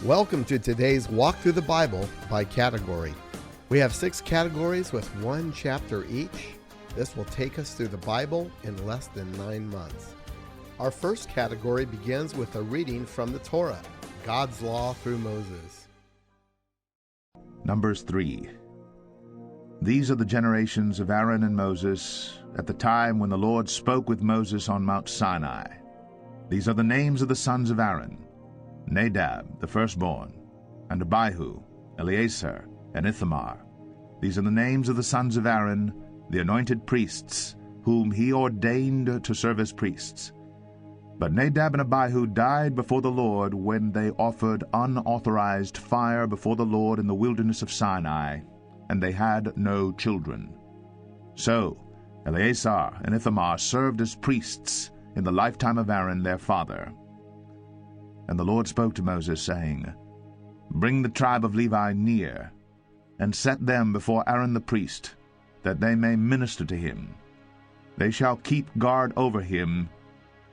Welcome to today's Walk Through the Bible by category. We have 6 categories with 1 chapter each. This will take us through the Bible in less than 9 months. Our first category begins with a reading from the Torah, God's law through Moses. Numbers 3. These are the generations of Aaron and Moses at the time when the Lord spoke with Moses on Mount Sinai. These are the names of the sons of Aaron: Nadab, the firstborn, and Abihu, Eleazar, and Ithamar. These are the names of the sons of Aaron, the anointed priests, whom he ordained to serve as priests. But Nadab and Abihu died before the Lord when they offered unauthorized fire before the Lord in the wilderness of Sinai, and they had no children. So Eleazar and Ithamar served as priests in the lifetime of Aaron their father. And the Lord spoke to Moses, saying, Bring the tribe of Levi near, and set them before Aaron the priest, that they may minister to him. They shall keep guard over him,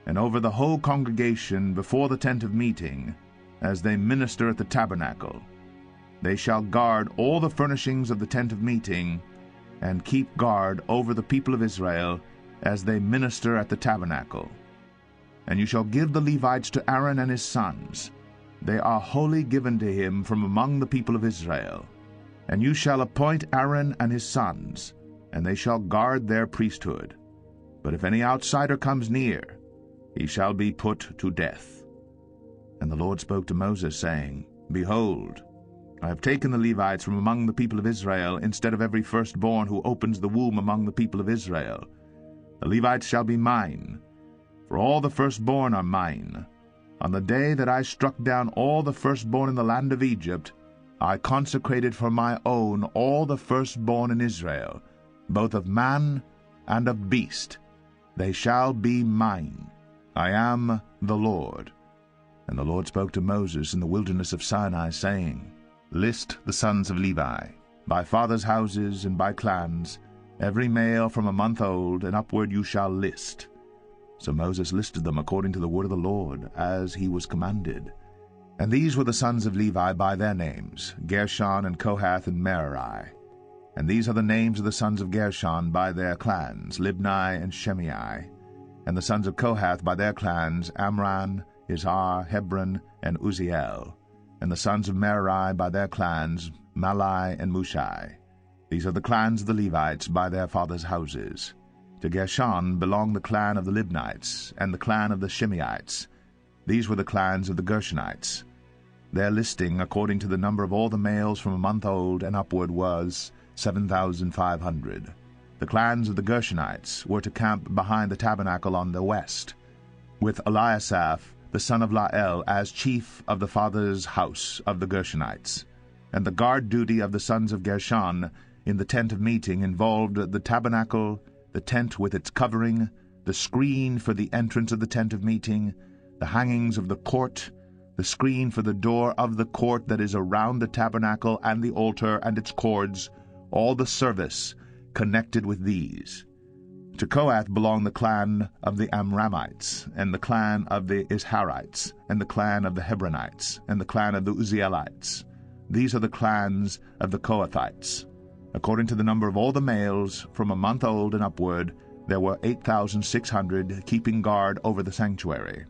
and over the whole congregation before the tent of meeting, as they minister at the tabernacle. They shall guard all the furnishings of the tent of meeting, and keep guard over the people of Israel, as they minister at the tabernacle. And you shall give the Levites to Aaron and his sons. They are wholly given to him from among the people of Israel. And you shall appoint Aaron and his sons, and they shall guard their priesthood. But if any outsider comes near, he shall be put to death. And the Lord spoke to Moses, saying, Behold, I have taken the Levites from among the people of Israel, instead of every firstborn who opens the womb among the people of Israel. The Levites shall be mine, for all the firstborn are mine. On the day that I struck down all the firstborn in the land of Egypt, I consecrated for my own all the firstborn in Israel, both of man and of beast. They shall be mine. I am the Lord. And the Lord spoke to Moses in the wilderness of Sinai, saying, List the sons of Levi, by fathers' houses and by clans, every male from a month old and upward you shall list. So Moses listed them according to the word of the Lord, as he was commanded. And these were the sons of Levi by their names, Gershon and Kohath and Merari. And these are the names of the sons of Gershon by their clans, Libni and Shimei. And the sons of Kohath by their clans, Amram, Izhar, Hebron, and Uzziel. And the sons of Merari by their clans, Malai and Mushai. These are the clans of the Levites by their fathers' houses. To Gershon belonged the clan of the Libnites, and the clan of the Shimeites. These were the clans of the Gershonites. Their listing, according to the number of all the males from a month old and upward, was 7,500. The clans of the Gershonites were to camp behind the tabernacle on the west, with Eliasaph, the son of Lael, as chief of the father's house of the Gershonites. And the guard duty of the sons of Gershon in the tent of meeting involved the tabernacle, the tent with its covering, the screen for the entrance of the tent of meeting, the hangings of the court, the screen for the door of the court that is around the tabernacle and the altar and its cords, all the service connected with these. To Kohath belonged the clan of the Amramites, and the clan of the Izharites, and the clan of the Hebronites, and the clan of the Uzzielites. These are the clans of the Kohathites. According to the number of all the males from a month old and upward, there were 8,600 keeping guard over the sanctuary.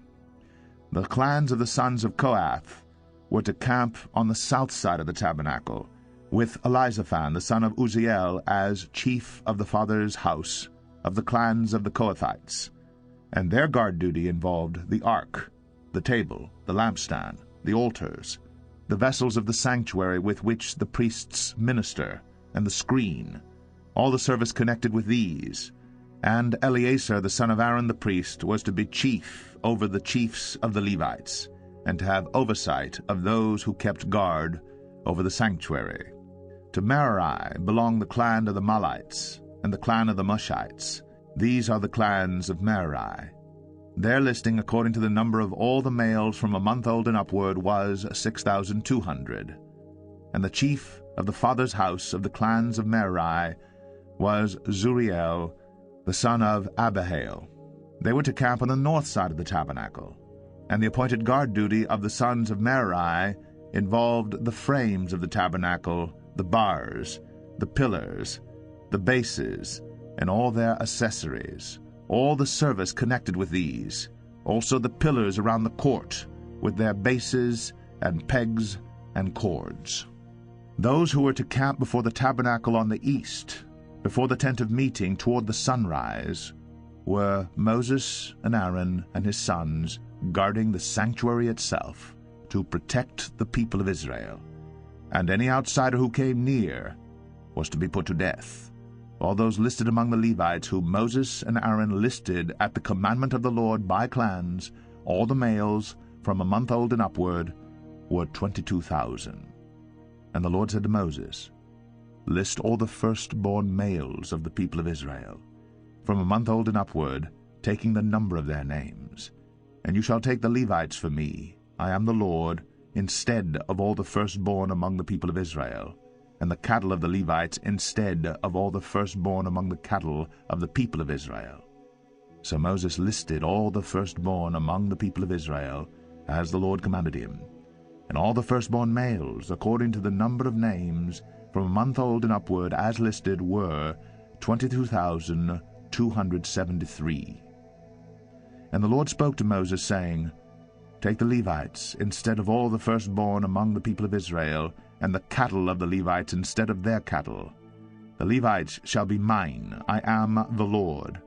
The clans of the sons of Kohath were to camp on the south side of the tabernacle, with Elizaphan the son of Uzziel as chief of the father's house of the clans of the Kohathites. And their guard duty involved the ark, the table, the lampstand, the altars, the vessels of the sanctuary with which the priests minister, and the screen, all the service connected with these. And Eleazar the son of Aaron the priest was to be chief over the chiefs of the Levites, and to have oversight of those who kept guard over the sanctuary. To Merari belonged the clan of the Malites, and the clan of the Mushites. These are the clans of Merari. Their listing according to the number of all the males from a month old and upward was 6,200. And the chief of the father's house of the clans of Merari was Zuriel, the son of Abihail. They were to camp on the north side of the tabernacle, and the appointed guard duty of the sons of Merari involved the frames of the tabernacle, the bars, the pillars, the bases, and all their accessories, all the service connected with these, also the pillars around the court, with their bases and pegs and cords. Those who were to camp before the tabernacle on the east, before the tent of meeting toward the sunrise, were Moses and Aaron and his sons, guarding the sanctuary itself to protect the people of Israel. And any outsider who came near was to be put to death. All those listed among the Levites whom Moses and Aaron listed at the commandment of the Lord by clans, all the males from a month old and upward, were 22,000. And the Lord said to Moses, "List all the firstborn males of the people of Israel, from a month old and upward, taking the number of their names. And you shall take the Levites for me, I am the Lord, instead of all the firstborn among the people of Israel, and the cattle of the Levites instead of all the firstborn among the cattle of the people of Israel." So Moses listed all the firstborn among the people of Israel, as the Lord commanded him. And all the firstborn males, according to the number of names, from a month old and upward, as listed, were 22,273. And the Lord spoke to Moses, saying, "Take the Levites instead of all the firstborn among the people of Israel, and the cattle of the Levites instead of their cattle. The Levites shall be mine, I am the Lord.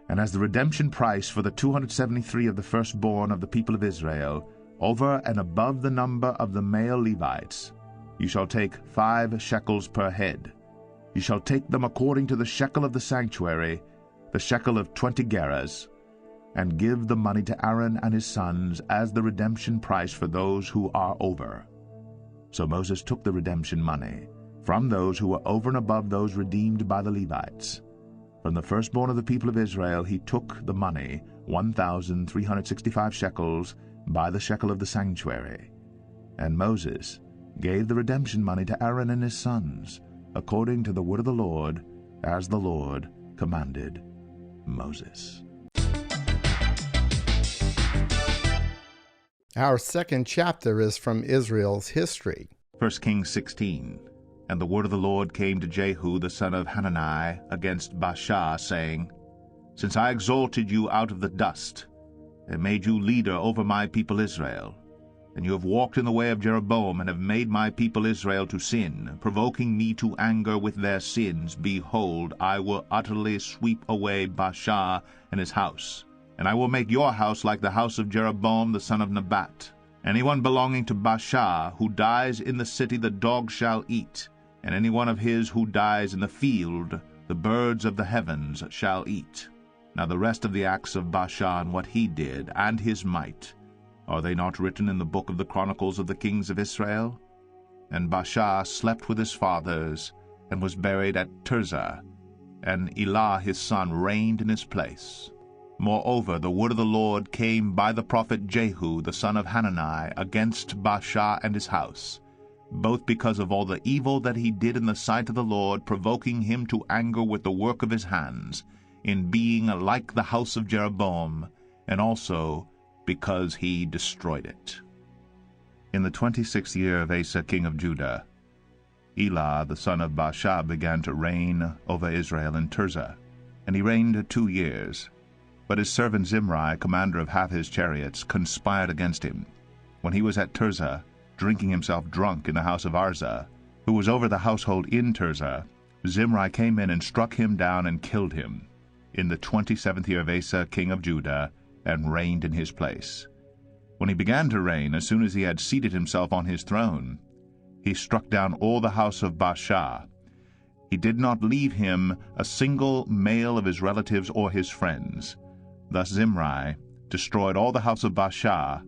And as the redemption price for the 273 of the firstborn of the people of Israel, over and above the number of the male Levites, you shall take 5 shekels per head. You shall take them according to the shekel of the sanctuary, the shekel of 20 gerahs, and give the money to Aaron and his sons as the redemption price for those who are over." So Moses took the redemption money from those who were over and above those redeemed by the Levites. From the firstborn of the people of Israel he took the money, 1,365 shekels, by the shekel of the sanctuary. And Moses gave the redemption money to Aaron and his sons, according to the word of the Lord, as the Lord commanded Moses. Our second chapter is from Israel's history. 1 Kings 16. And the word of the Lord came to Jehu the son of Hanani against Baasha, saying, "Since I exalted you out of the dust, and made you leader over my people Israel, and you have walked in the way of Jeroboam, and have made my people Israel to sin, provoking me to anger with their sins, behold, I will utterly sweep away Baasha and his house, and I will make your house like the house of Jeroboam the son of Nebat. Anyone belonging to Baasha who dies in the city the dog shall eat, and any one of his who dies in the field the birds of the heavens shall eat. Now the rest of the acts of Baasha and what he did, and his might, are they not written in the book of the Chronicles of the kings of Israel? And Baasha slept with his fathers, and was buried at Tirzah, and Elah his son reigned in his place. Moreover, the word of the Lord came by the prophet Jehu the son of Hanani against Baasha and his house, both because of all the evil that he did in the sight of the Lord, provoking him to anger with the work of his hands, in being like the house of Jeroboam, and also because he destroyed it. In the 26th year of Asa king of Judah, Elah the son of Baasha began to reign over Israel in Tirzah, and he reigned 2 years. But his servant Zimri, commander of half his chariots, conspired against him. When he was at Tirzah, drinking himself drunk in the house of Arzah, who was over the household in Tirzah, Zimri came in and struck him down and killed him, in the 27th year of Asa king of Judah, and reigned in his place. When he began to reign, as soon as he had seated himself on his throne, he struck down all the house of Baasha. He did not leave him a single male of his relatives or his friends. Thus Zimri destroyed all the house of Baasha,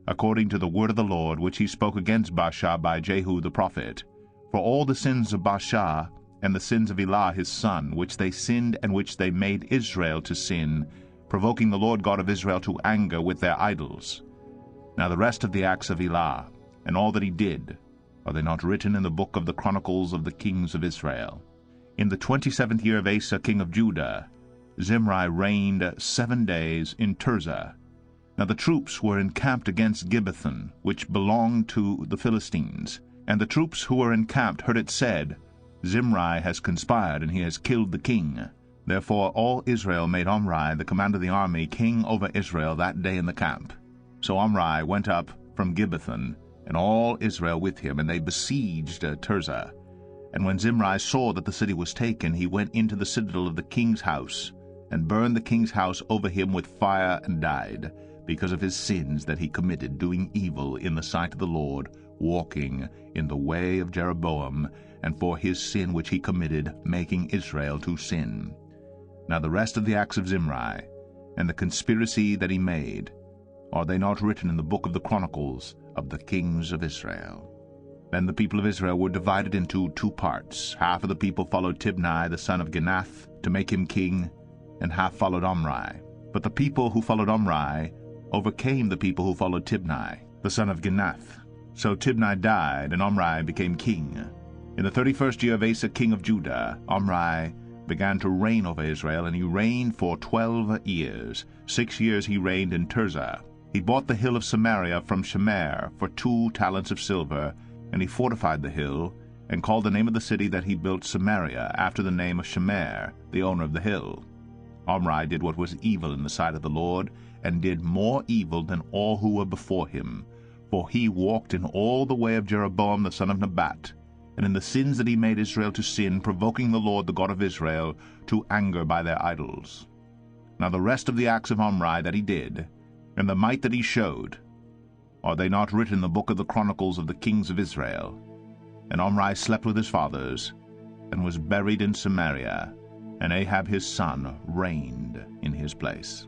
according to the word of the Lord, which he spoke against Baasha by Jehu the prophet. For all the sins of Baasha, and the sins of Elah his son, which they sinned and which they made Israel to sin, provoking the Lord God of Israel to anger with their idols. Now the rest of the acts of Elah, and all that he did, are they not written in the book of the Chronicles of the kings of Israel? In the 27th year of Asa king of Judah, Zimri reigned 7 days in Tirzah, Now the troops were encamped against Gibbethon, which belonged to the Philistines. And the troops who were encamped heard it said, Zimri has conspired, and he has killed the king. Therefore all Israel made Omri, the commander of the army, king over Israel that day in the camp. So Omri went up from Gibbethon, and all Israel with him, and they besieged Tirzah. And when Zimri saw that the city was taken, he went into the citadel of the king's house, and burned the king's house over him with fire, and died, because of his sins that he committed, doing evil in the sight of the Lord, walking in the way of Jeroboam, and for his sin which he committed, making Israel to sin. Now the rest of the acts of Zimri, and the conspiracy that he made, are they not written in the book of the Chronicles of the kings of Israel? Then the people of Israel were divided into 2 parts. Half of the people followed Tibni the son of Ginath to make him king, and half followed Omri. But the people who followed Omri overcame the people who followed Tibni the son of Ginath. So Tibni died, and Omri became king. In the 31st year of Asa king of Judah, Omri began to reign over Israel, and he reigned for 12 years. 6 years he reigned in Tirzah. He bought the hill of Samaria from Shemer for 2 talents of silver, and he fortified the hill, and called the name of the city that he built Samaria, after the name of Shemer, the owner of the hill. Omri did what was evil in the sight of the Lord, and did more evil than all who were before him. For he walked in all the way of Jeroboam the son of Nebat, and in the sins that he made Israel to sin, provoking the Lord the God of Israel to anger by their idols. Now the rest of the acts of Omri that he did, and the might that he showed, are they not written in the book of the Chronicles of the kings of Israel? And Omri slept with his fathers, and was buried in Samaria, and Ahab his son reigned in his place.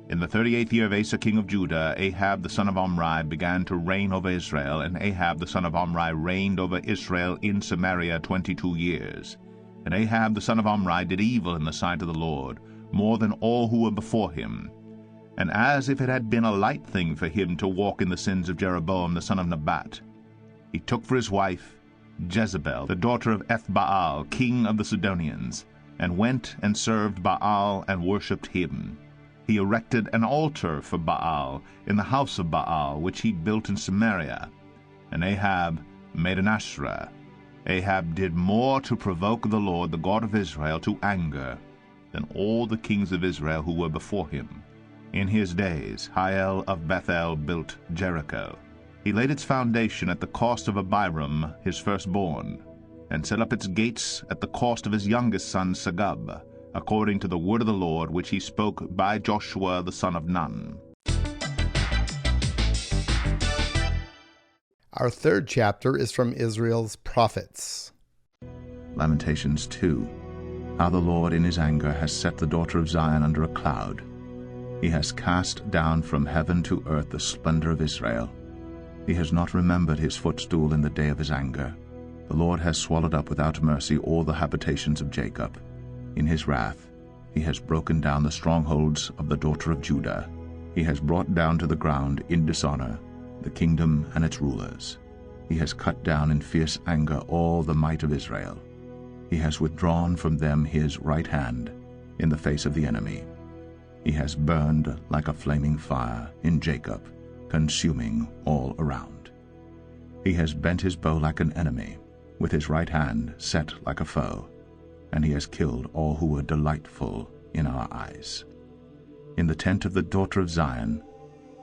In the 38th year of Asa king of Judah, Ahab the son of Omri began to reign over Israel, and Ahab the son of Omri reigned over Israel in Samaria 22 years. And Ahab the son of Omri did evil in the sight of the Lord, more than all who were before him. And as if it had been a light thing for him to walk in the sins of Jeroboam the son of Nebat, he took for his wife Jezebel, the daughter of Ethbaal, king of the Sidonians, and went and served Baal and worshipped him. He erected an altar for Baal in the house of Baal, which he built in Samaria. And Ahab made an Asherah. Ahab did more to provoke the Lord, the God of Israel, to anger than all the kings of Israel who were before him. In his days Hiel of Bethel built Jericho. He laid its foundation at the cost of Abiram his firstborn, and set up its gates at the cost of his youngest son Segub, according to the word of the Lord which he spoke by Joshua the son of Nun. Our 3rd chapter is from Israel's prophets. Lamentations 2. How the Lord in his anger has set the daughter of Zion under a cloud. He has cast down from heaven to earth the splendor of Israel. He has not remembered his footstool in the day of his anger. The Lord has swallowed up without mercy all the habitations of Jacob. In his wrath he has broken down the strongholds of the daughter of Judah. He has brought down to the ground in dishonor the kingdom and its rulers. He has cut down in fierce anger all the might of Israel. He has withdrawn from them his right hand in the face of the enemy. He has burned like a flaming fire in Jacob, consuming all around. He has bent his bow like an enemy, with his right hand set like a foe, and he has killed all who were delightful in our eyes. In the tent of the daughter of Zion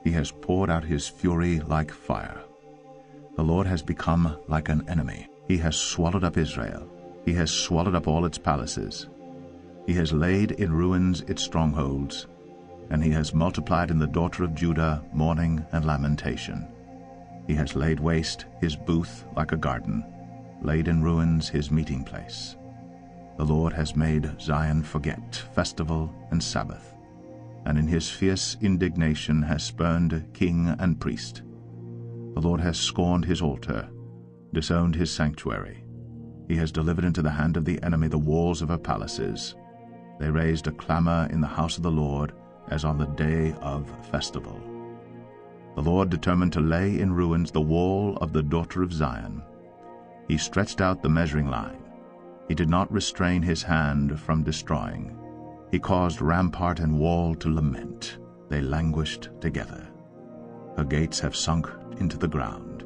he has poured out his fury like fire. The Lord has become like an enemy. He has swallowed up Israel. He has swallowed up all its palaces. He has laid in ruins its strongholds, and he has multiplied in the daughter of Judah mourning and lamentation. He has laid waste his booth like a garden, laid in ruins his meeting place. The Lord has made Zion forget festival and Sabbath, and in his fierce indignation has spurned king and priest. The Lord has scorned his altar, disowned his sanctuary. He has delivered into the hand of the enemy the walls of her palaces. They raised a clamor in the house of the Lord as on the day of festival. The Lord determined to lay in ruins the wall of the daughter of Zion. He stretched out the measuring line. He did not restrain his hand from destroying. He caused rampart and wall to lament. they languished together. Her gates have sunk into the ground.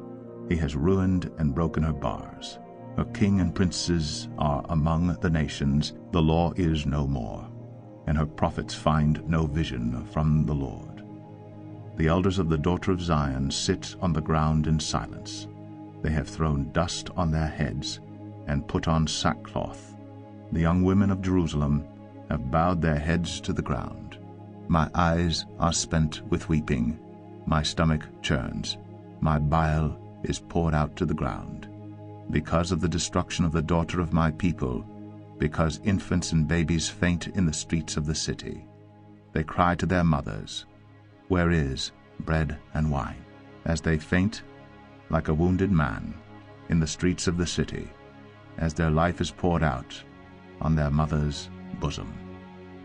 He has ruined and broken her bars. Her king and princes are among the nations. The law is no more, and her prophets find no vision from the Lord. The elders of the daughter of Zion sit on the ground in silence. They have thrown dust on their heads and put on sackcloth. The young women of Jerusalem have bowed their heads to the ground. My eyes are spent with weeping. My stomach churns. My bile is poured out to the ground. Because of the destruction of the daughter of my people, because infants and babies faint in the streets of the city. They cry to their mothers, "Where is bread and wine?" As they faint, like a wounded man, in the streets of the city, as their life is poured out on their mother's bosom.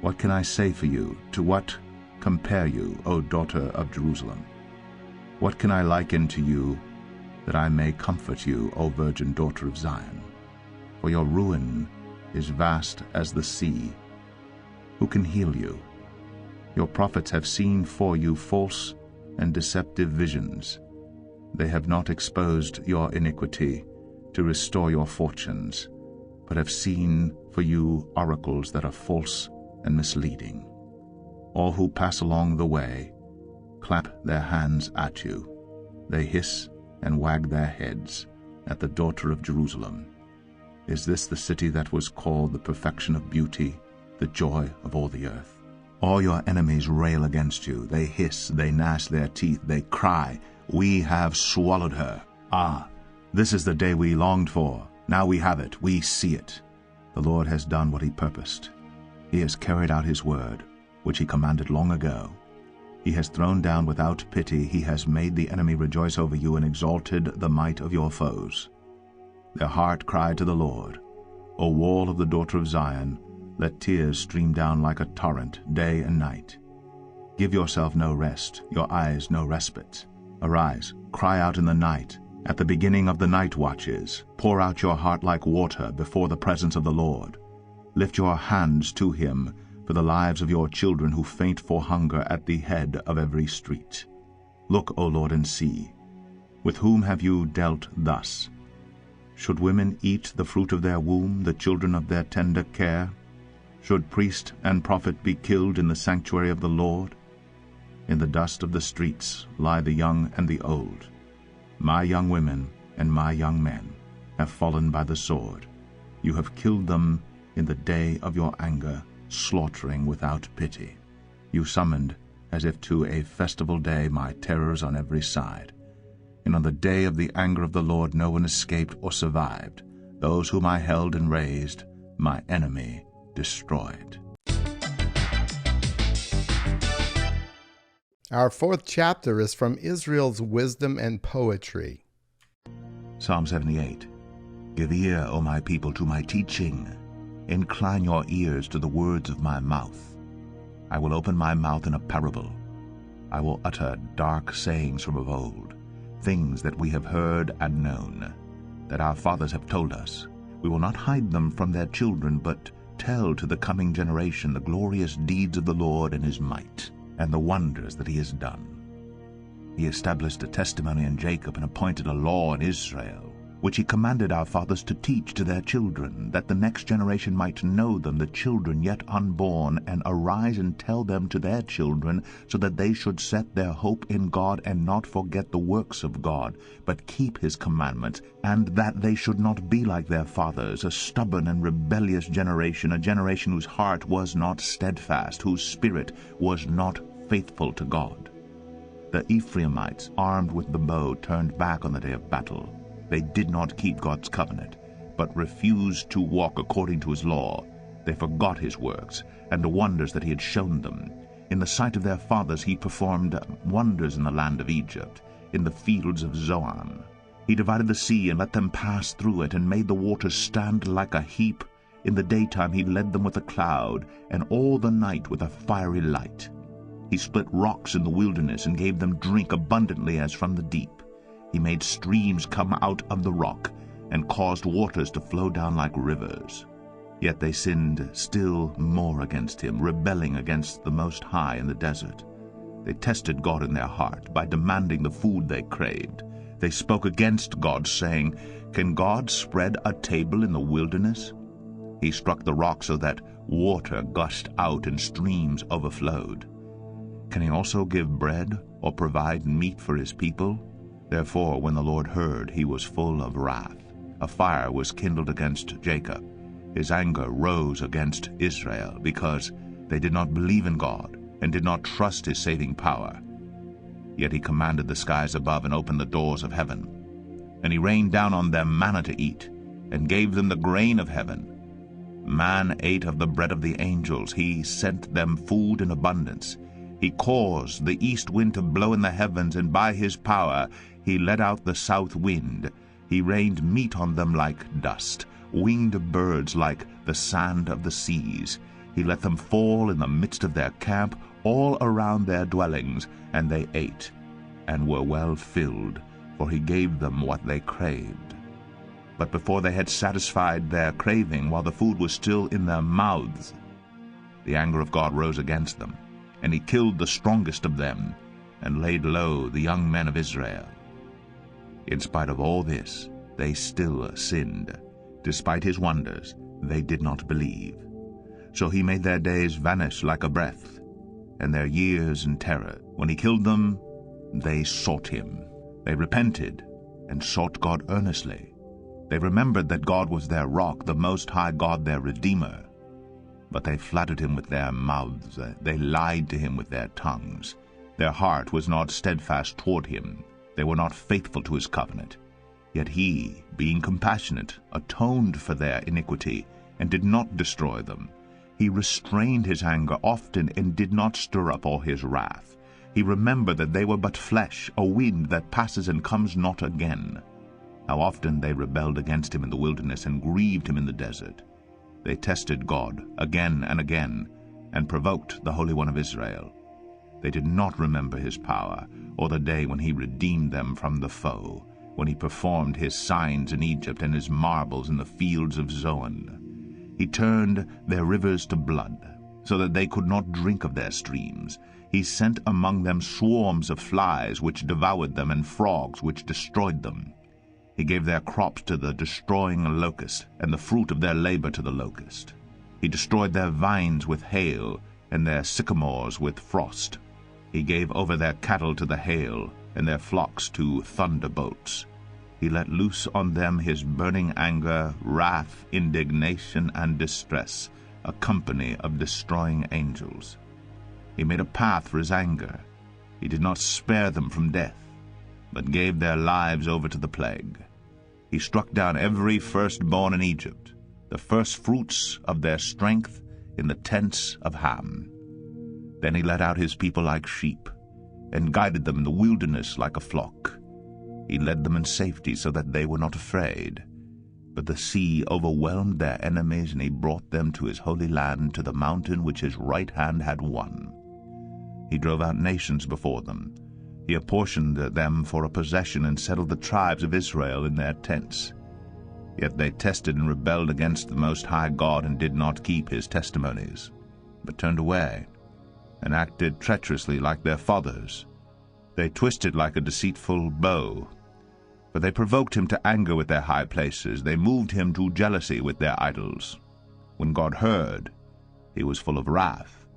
What can I say for you? To what compare you, O daughter of Jerusalem? What can I liken to you, that I may comfort you, O virgin daughter of Zion? For your ruin is vast as the sea. Who can heal you? Your prophets have seen for you false and deceptive visions. They have not exposed your iniquity to restore your fortunes, but have seen for you oracles that are false and misleading. All who pass along the way clap their hands at you. They hiss and wag their heads at the daughter of Jerusalem. Is this the city that was called the perfection of beauty, the joy of all the earth? All your enemies rail against you. They hiss, they gnash their teeth, they cry, "We have swallowed her." Ah, this is the day we longed for. Now we have it, we see it. The Lord has done what he purposed. He has carried out his word, which he commanded long ago. He has thrown down without pity. He has made the enemy rejoice over you and exalted the might of your foes. Their heart cried to the Lord, O wall of the daughter of Zion, let tears stream down like a torrent day and night. Give yourself no rest, your eyes no respite. Arise, cry out in the night, at the beginning of the night watches. Pour out your heart like water before the presence of the Lord. Lift your hands to him for the lives of your children who faint for hunger at the head of every street. Look, O Lord, and see. With whom have you dealt thus? Should women eat the fruit of their womb, the children of their tender care? Should priest and prophet be killed in the sanctuary of the Lord? In the dust of the streets lie the young and the old. My young women and my young men have fallen by the sword. You have killed them in the day of your anger, slaughtering without pity. You summoned, as if to a festival day, my terrors on every side. And on the day of the anger of the Lord no one escaped or survived. Those whom I held and raised, my enemy destroyed. Our fourth chapter is from Israel's wisdom and poetry. Psalm 78. Give ear, O my people, to my teaching. Incline your ears to the words of my mouth. I will open my mouth in a parable. I will utter dark sayings from of old, things that we have heard and known, that our fathers have told us. We will not hide them from their children, but tell to the coming generation the glorious deeds of the Lord and his might, and the wonders that he has done. He established a testimony in Jacob and appointed a law in Israel, which he commanded our fathers to teach to their children, that the next generation might know them, the children yet unborn, and arise and tell them to their children, so that they should set their hope in God and not forget the works of God, but keep his commandments, and that they should not be like their fathers, a stubborn and rebellious generation, a generation whose heart was not steadfast, whose spirit was not faithful to God. The Ephraimites, armed with the bow, turned back on the day of battle. They did not keep God's covenant, but refused to walk according to his law. They forgot his works and the wonders that he had shown them. In the sight of their fathers he performed wonders in the land of Egypt, in the fields of Zoan. He divided the sea and let them pass through it, and made the waters stand like a heap. In the daytime he led them with a cloud, and all the night with a fiery light. He split rocks in the wilderness, and gave them drink abundantly as from the deep. He made streams come out of the rock, and caused waters to flow down like rivers. Yet they sinned still more against him, rebelling against the Most High in the desert. They tested God in their heart by demanding the food they craved. They spoke against God, saying, "Can God spread a table in the wilderness?" He struck the rock so that water gushed out and streams overflowed. Can he also give bread or provide meat for his people? Therefore, when the Lord heard, he was full of wrath. A fire was kindled against Jacob. His anger rose against Israel, because they did not believe in God and did not trust his saving power. Yet he commanded the skies above and opened the doors of heaven. And he rained down on them manna to eat, and gave them the grain of heaven. Man ate of the bread of the angels. He sent them food in abundance. He caused the east wind to blow in the heavens, and by his power he let out the south wind. He rained meat on them like dust, winged birds like the sand of the seas. He let them fall in the midst of their camp, all around their dwellings, and they ate, and were well filled, for he gave them what they craved. But before they had satisfied their craving, while the food was still in their mouths, the anger of God rose against them, and he killed the strongest of them, and laid low the young men of Israel. In spite of all this, they still sinned. Despite his wonders, they did not believe. So he made their days vanish like a breath, and their years in terror. When he killed them, they sought him. They repented and sought God earnestly. They remembered that God was their rock, the Most High God their Redeemer. But they flattered him with their mouths. They lied to him with their tongues. Their heart was not steadfast toward him. They were not faithful to his covenant. Yet he, being compassionate, atoned for their iniquity, and did not destroy them. He restrained his anger often, and did not stir up all his wrath. He remembered that they were but flesh, a wind that passes and comes not again. How often they rebelled against him in the wilderness, and grieved him in the desert. They tested God again and again, and provoked the Holy One of Israel. They did not remember his power, or the day when he redeemed them from the foe, when he performed his signs in Egypt and his marvels in the fields of Zoan. He turned their rivers to blood, so that they could not drink of their streams. He sent among them swarms of flies, which devoured them, and frogs, which destroyed them. He gave their crops to the destroying locust, and the fruit of their labor to the locust. He destroyed their vines with hail, and their sycamores with frost. He gave over their cattle to the hail, and their flocks to thunderbolts. He let loose on them his burning anger, wrath, indignation, and distress, a company of destroying angels. He made a path for his anger. He did not spare them from death, but gave their lives over to the plague. He struck down every firstborn in Egypt, the firstfruits of their strength in the tents of Ham. Then he led out his people like sheep, and guided them in the wilderness like a flock. He led them in safety so that they were not afraid. But the sea overwhelmed their enemies, and he brought them to his holy land, to the mountain which his right hand had won. He drove out nations before them. He apportioned them for a possession, and settled the tribes of Israel in their tents. Yet they tested and rebelled against the Most High God, and did not keep his testimonies, but turned away, and acted treacherously like their fathers. They twisted like a deceitful bow. For they provoked him to anger with their high places. They moved him to jealousy with their idols. When God heard, he was full of wrath,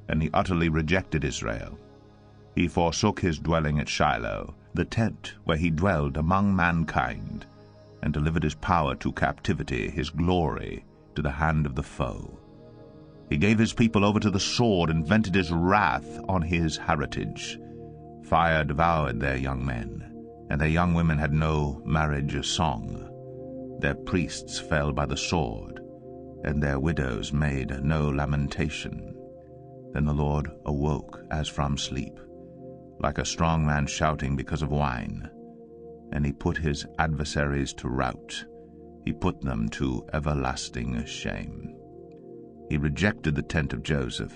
and he utterly rejected Israel. He forsook his dwelling at Shiloh, the tent where he dwelled among mankind, and delivered his power to captivity, his glory to the hand of the foe. He gave his people over to the sword, and vented his wrath on his heritage. Fire devoured their young men, and their young women had no marriage song. Their priests fell by the sword, and their widows made no lamentation. Then the Lord awoke as from sleep, like a strong man shouting because of wine. And he put his adversaries to rout. He put them to everlasting shame. He rejected the tent of Joseph.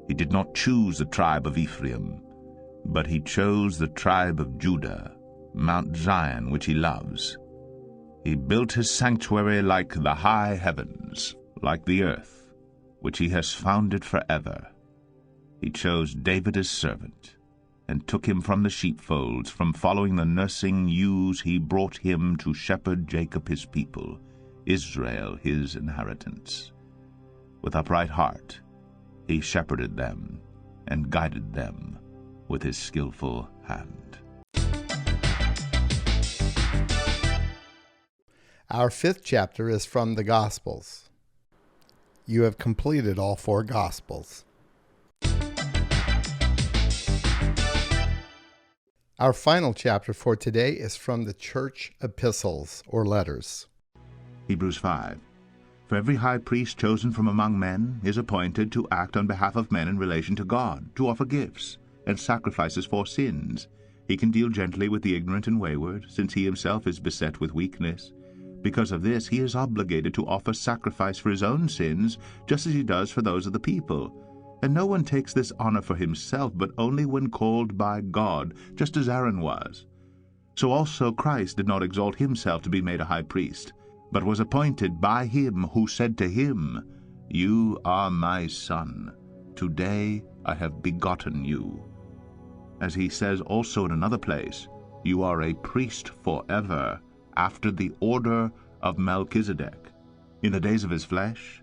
He did not choose the tribe of Ephraim, but he chose the tribe of Judah, Mount Zion, which he loves. He built his sanctuary like the high heavens, like the earth, which he has founded forever. He chose David his servant, and took him from the sheepfolds. From following the nursing ewes he brought him to shepherd Jacob his people, Israel his inheritance. With upright heart he shepherded them and guided them with his skillful hand. Our fifth chapter is from the Gospels. You have completed all 4 Gospels. Our final chapter for today is from the church epistles, or letters. Hebrews 5. For every high priest chosen from among men is appointed to act on behalf of men in relation to God, to offer gifts and sacrifices for sins. He can deal gently with the ignorant and wayward, since he himself is beset with weakness. Because of this, he is obligated to offer sacrifice for his own sins, just as he does for those of the people. And no one takes this honor for himself, but only when called by God, just as Aaron was. So also Christ did not exalt himself to be made a high priest, but was appointed by him who said to him, You are my son. Today I have begotten you. As he says also in another place, You are a priest forever, after the order of Melchizedek. In the days of his flesh,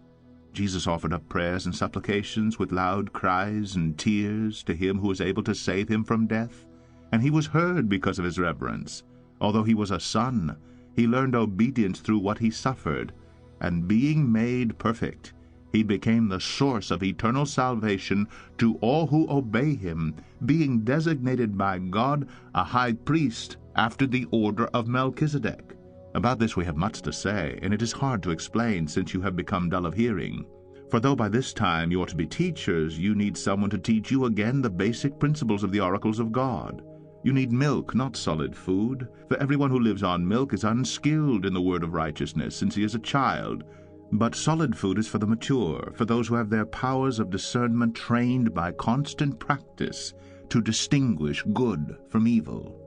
Jesus offered up prayers and supplications with loud cries and tears to him who was able to save him from death, and he was heard because of his reverence. Although he was a son, he learned obedience through what he suffered, and being made perfect, he became the source of eternal salvation to all who obey him, being designated by God a high priest after the order of Melchizedek. About this we have much to say, and it is hard to explain, since you have become dull of hearing. For though by this time you ought to be teachers, you need someone to teach you again the basic principles of the oracles of God. You need milk, not solid food, for everyone who lives on milk is unskilled in the word of righteousness, since he is a child. But solid food is for the mature, for those who have their powers of discernment trained by constant practice to distinguish good from evil.